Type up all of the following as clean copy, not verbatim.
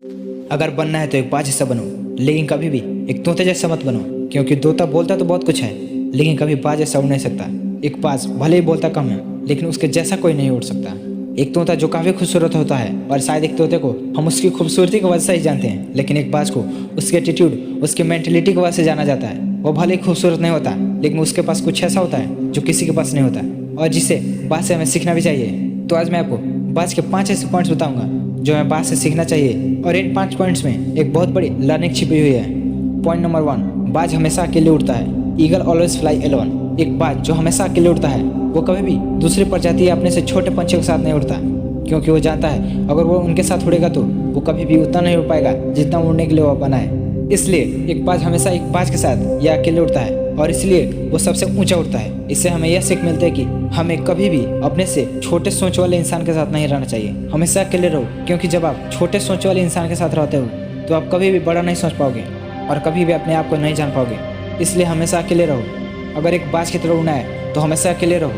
अगर बनना है तो एक बाज जैसा बनो, लेकिन कभी भी एक तोते जैसा मत बनो, क्योंकि तोता बोलता तो बहुत कुछ है लेकिन कभी बाज जैसा उड़ नहीं सकता। एक बाज भले ही बोलता कम है लेकिन उसके जैसा कोई नहीं उड़ सकता। एक तोता जो काफ़ी खूबसूरत होता है और शायद एक तोते को हम उसकी खूबसूरती की वजह से ही जानते हैं, लेकिन एक बाज को उसके एटीट्यूड, उसकी मेंटेलिटी की वजह से जाना जाता है। वो भले ही खूबसूरत नहीं होता लेकिन उसके पास कुछ ऐसा होता है जो किसी के पास नहीं होता और जिससे बाज से हमें सीखना भी चाहिए। तो आज मैं आपको बाज के 5 ऐसे पॉइंट्स बताऊंगा जो हमें बाज से सीखना चाहिए और इन 5 पॉइंट्स में एक बहुत बड़ी लर्निंग छिपी हुई है। पॉइंट नंबर 1, बाज हमेशा अकेले उड़ता है। Eagle always fly alone. एक बाज जो हमेशा अकेले उड़ता है वो कभी भी दूसरी प्रजाति या अपने से छोटे पंछियों के साथ नहीं उड़ता, क्योंकि वो जानता है अगर वो उनके साथ उड़ेगा तो वो कभी भी उतना नहीं उड़ पाएगा जितना उड़ने के लिए वो बना है। इसलिए एक बाज हमेशा एक बाज के साथ या अकेले उड़ता है और इसलिए वो सबसे ऊंचा उड़ता है। इससे हमें यह सीख मिलती है कि हमें कभी भी अपने से छोटे सोच वाले इंसान के साथ नहीं रहना चाहिए। हमेशा अकेले रहो, क्योंकि जब आप छोटे सोच वाले इंसान के साथ रहते हो तो आप कभी भी बड़ा नहीं सोच पाओगे और कभी भी अपने आप को नहीं जान पाओगे। इसलिए हमेशा अकेले रहो। अगर एक बाज की तरह उड़ना है तो हमेशा अकेले रहो।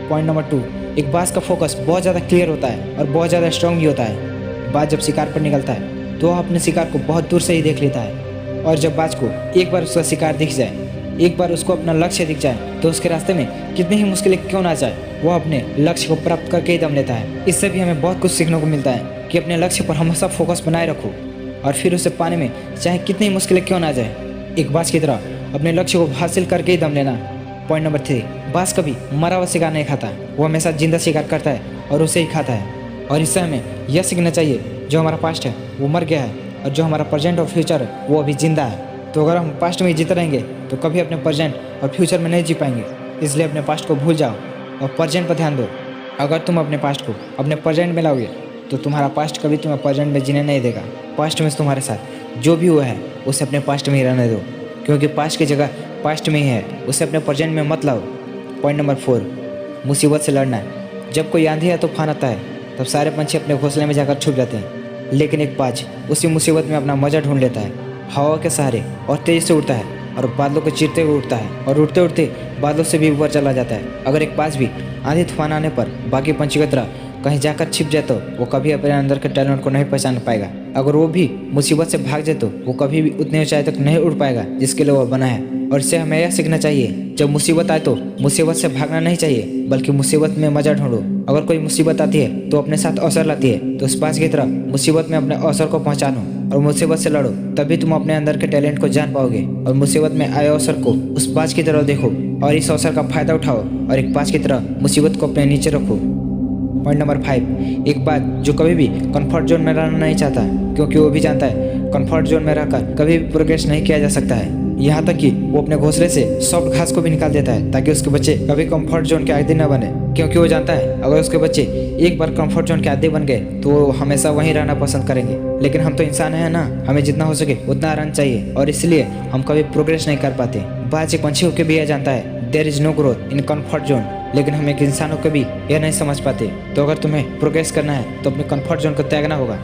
पॉइंट नंबर 2, एक बाज का फोकस बहुत ज़्यादा क्लियर होता है और बहुत ज़्यादा स्ट्रांग भी होता है। बाज जब शिकार पर निकलता है तो वह अपने शिकार को बहुत दूर से ही देख लेता है और जब बाज को एक बार उसका शिकार दिख जाए, एक बार उसको अपना लक्ष्य दिख जाए तो उसके रास्ते में कितनी ही मुश्किलें क्यों ना जाए वो अपने लक्ष्य को प्राप्त करके ही दम लेता है। इससे भी हमें बहुत कुछ सीखने को मिलता है कि अपने लक्ष्य पर हमेशा फोकस बनाए रखो और फिर उसे पाने में चाहे कितनी मुश्किलें क्यों ना जाए, एक बाज की तरह अपने लक्ष्य को हासिल करके ही दम लेना। पॉइंट नंबर 3, बाज कभी मरा हुआ शिकार नहीं खाता, वो हमेशा जिंदा शिकार करता है और उसे ही खाता है। और इससे हमें यह सीखना चाहिए जो हमारा पास्ट है वो मर गया है और जो हमारा प्रेजेंट और फ्यूचर है वो अभी जिंदा है। तो अगर हम पास्ट में ही जीते रहेंगे तो कभी अपने प्रेजेंट और फ्यूचर में नहीं जी पाएंगे। इसलिए अपने पास्ट को भूल जाओ और प्रेजेंट पर ध्यान दो। अगर तुम अपने पास्ट को अपने प्रेजेंट में लाओगे तो तुम्हारा पास्ट कभी तुम्हें प्रेजेंट में जीने नहीं देगा। पास्ट में तुम्हारे साथ जो भी हुआ है उसे अपने पास्ट में ही रहने दो, क्योंकि पास्ट की जगह पास्ट में ही है, उसे अपने प्रेजेंट में मत लाओ। पॉइंट नंबर 4, मुसीबत से लड़ना है। जब कोई आंधी या तूफान आता है तब सारे पंछी अपने घोंसले में जाकर छुप जाते हैं, लेकिन एक बाज उसी मुसीबत में अपना मजा ढूंढ लेता है। हवा के सहारे और तेजी से उड़ता है और बादलों को चीरते हुए उड़ता है और उड़ते उड़ते बादलों से भी ऊपर चला जाता है। अगर एक बाज भी आंधी तूफान आने पर बाकी पंछियों की तरह कहीं जाकर छिप जाए तो वो कभी अपने अंदर के टैलेंट को नहीं पहचान पाएगा। अगर वो भी मुसीबत से भाग जाए तो वो कभी भी उतनी ऊंचाई तक नहीं उड़ पाएगा जिसके लिए वो बना है। और इससे हमें यह सीखना चाहिए जब मुसीबत आए तो मुसीबत से भागना नहीं चाहिए बल्कि मुसीबत में मजा ढूंढो। अगर कोई मुसीबत आती है तो अपने साथ अवसर लाती है, तो इस बाज की तरह मुसीबत में अपने अवसर को पहचानो और मुसीबत से लड़ो। तभी तुम अपने अंदर के टैलेंट को जान पाओगे और मुसीबत में आए अवसर को उस बाज की तरह देखो और इस अवसर का फायदा उठाओ और एक बाज की तरह मुसीबत को अपने नीचे रखो। पॉइंट नंबर 5, एक बाज जो कभी भी कंफर्ट जोन में रहना नहीं चाहता, क्योंकि वो भी जानता है कंफर्ट जोन में रहकर कभी भी प्रोग्रेस नहीं किया जा सकता है। यहाँ तक कि वो अपने घोंसले से सॉफ्ट घास को भी निकाल देता है ताकि उसके बच्चे कभी कंफर्ट जोन के आदी न बने, क्योंकि वो जानता है अगर उसके बच्चे एक बार कंफर्ट जोन के आदी बन गए तो वो हमेशा वहीं रहना पसंद करेंगे। लेकिन हम तो इंसान हैं ना, हमें जितना हो सके उतना रहना चाहिए और इसलिए हम कभी प्रोग्रेस नहीं कर पाते। बाज एक पंछी होकर भी यह जानता है there is no growth in comfort zone, लेकिन हम एक इंसान होकर भी यह नहीं समझ पाते। तो अगर तुम्हें प्रोग्रेस करना है तो अपने कंफर्ट जोन को त्यागना होगा।